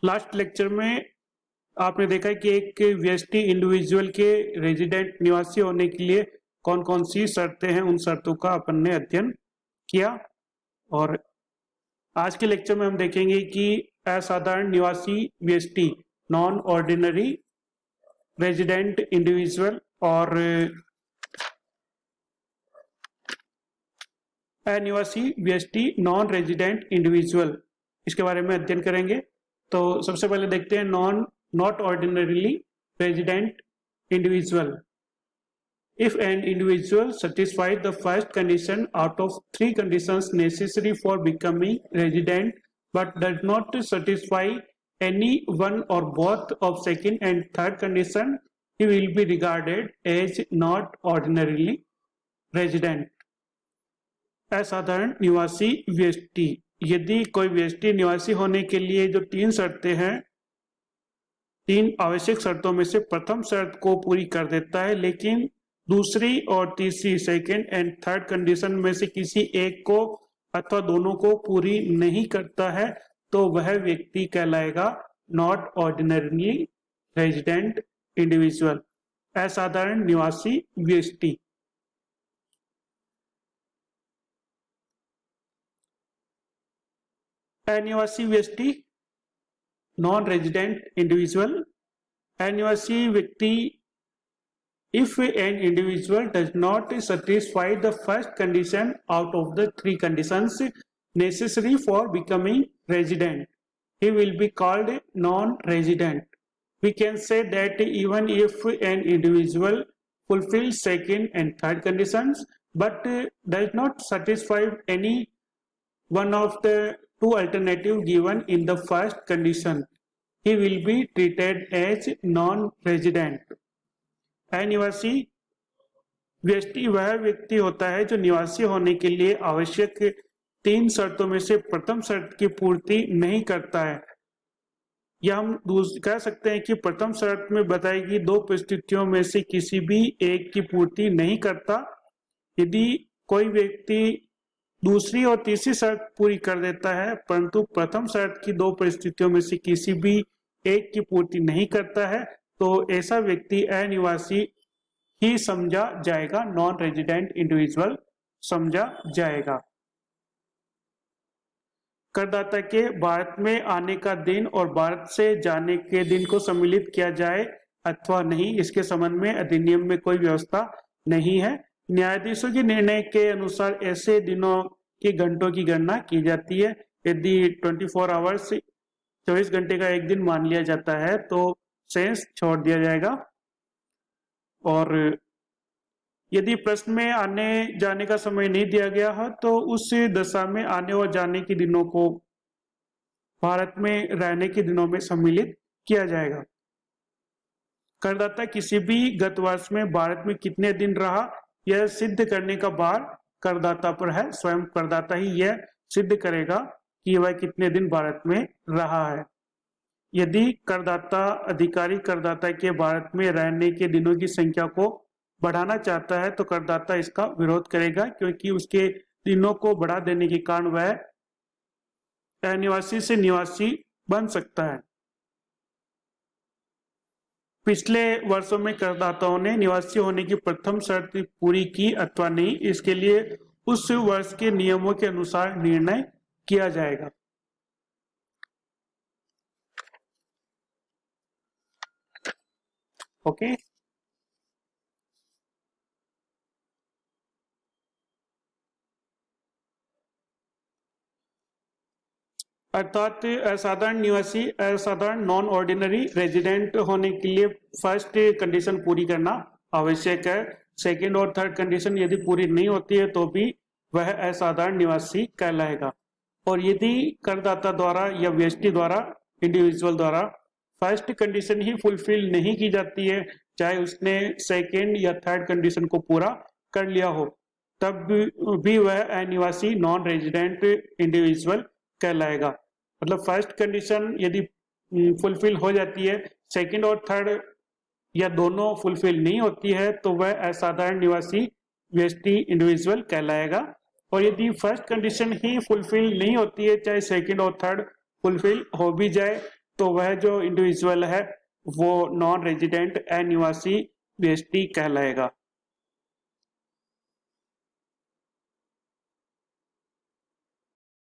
Last lecture में आपने देखा कि एक व्यष्टि इंडिविजुअल के रेजिडेंट निवासी होने के लिए कौन कौन सी शर्तें हैं, उन शर्तों का अपन ने अध्ययन किया। और आज के लेक्चर में हम देखेंगे कि असाधारण निवासी व्यष्टि नॉन ऑर्डिनरी रेजिडेंट इंडिविजुअल और अनिवासी व्यष्टि नॉन रेजिडेंट इंडिविजुअल, इसके बारे में अध्ययन करेंगे। तो सबसे पहले देखते हैं not ordinarily resident individual. If an individual satisfies the first condition out of 3 conditions necessary for becoming resident but does not satisfy any one or both of second and third condition, he will be regarded as not ordinarily resident. असाधारण निवासी व्यष्टि, यदि कोई व्यष्टि निवासी होने के लिए जो 3 शर्तें हैं, 3 आवश्यक शर्तों में से प्रथम शर्त को पूरी कर देता है लेकिन दूसरी और तीसरी सेकेंड एंड थर्ड कंडीशन में से किसी एक को अथवा दोनों को पूरी नहीं करता है, तो वह व्यक्ति कहलाएगा नॉट ऑर्डिनरी रेजिडेंट इंडिविजुअल, असाधारण निवासी व्यष्टि। अनिवासी व्यष्टि नॉन रेजिडेंट इंडिविजुअल। अनिवासी व्यक्ति if an individual does not satisfy the first condition out of the 3 conditions necessary for becoming resident, he will be called non-resident. We can say that even if an individual fulfills second and third conditions but does not satisfy any one of the 2 alternatives given in the first condition, he will be treated as non-resident. अनिवासी व्यष्टि वह व्यक्ति होता है जो निवासी होने के लिए आवश्यक 3 शर्तों में से प्रथम शर्त की पूर्ति नहीं करता है, या हम कह सकते हैं कि प्रथम शर्त में बताई गई 2 परिस्थितियों में से किसी भी एक की पूर्ति नहीं करता। यदि कोई व्यक्ति दूसरी और तीसरी शर्त पूरी कर देता है परंतु प्रथम शर्त की 2 परिस्थितियों में से किसी भी एक की पूर्ति नहीं करता है, तो ऐसा व्यक्ति अनिवासी ही समझा जाएगा, नॉन रेजिडेंट इंडिविजुअल समझा जाएगा। करदाता के भारत में आने का दिन और भारत से जाने के दिन को सम्मिलित किया जाए अथवा नहीं, इसके संबंध में अधिनियम में कोई व्यवस्था नहीं है। न्यायाधीशों के निर्णय के अनुसार ऐसे दिनों के घंटों की गणना की जाती है। यदि 24 आवर्स 24 घंटे का एक दिन मान लिया जाता है तो सेंस छोड़ दिया जाएगा। और यदि प्रश्न में आने जाने का समय नहीं दिया गया है तो उस दशा में आने और जाने के दिनों को भारत में रहने के दिनों में सम्मिलित किया जाएगा। करदाता किसी भी गत वर्ष में भारत में कितने दिन रहा, यह सिद्ध करने का भार करदाता पर है। स्वयं करदाता ही यह सिद्ध करेगा कि वह कितने दिन भारत में रहा है। यदि करदाता अधिकारी करदाता के भारत में रहने के दिनों की संख्या को बढ़ाना चाहता है तो करदाता इसका विरोध करेगा, क्योंकि उसके दिनों को बढ़ा देने के कारण वह अनिवासी से निवासी बन सकता है। पिछले वर्षों में करदाताओं ने निवासी होने की प्रथम शर्त पूरी की अथवा नहीं, इसके लिए उस वर्ष के नियमों के अनुसार निर्णय किया जाएगा। ओके, अर्थात असाधारण निवासी असाधारण नॉन ऑर्डिनरी रेजिडेंट होने के लिए फर्स्ट कंडीशन पूरी करना आवश्यक है। सेकंड और थर्ड कंडीशन यदि पूरी नहीं होती है तो भी वह असाधारण निवासी कहलाएगा। और यदि करदाता द्वारा या व्यक्ति द्वारा इंडिविजुअल द्वारा फर्स्ट कंडीशन ही फुलफिल नहीं की जाती है, चाहे उसने सेकेंड या थर्ड कंडीशन को पूरा कर लिया हो, तब भी वह अनिवासी नॉन रेजिडेंट इंडिविजुअल कहलाएगा। मतलब फर्स्ट कंडीशन यदि फुलफिल हो जाती है, सेकंड और थर्ड या दोनों फुलफिल नहीं होती है, तो वह असाधारण निवासी व्यक्ति इंडिविजुअल कहलाएगा। और यदि फर्स्ट कंडीशन ही फुलफिल नहीं होती है, चाहे सेकंड और थर्ड फुलफिल हो भी जाए, तो वह जो इंडिविजुअल है वो नॉन रेजिडेंट अनिवासी जीएसटी कहलाएगा।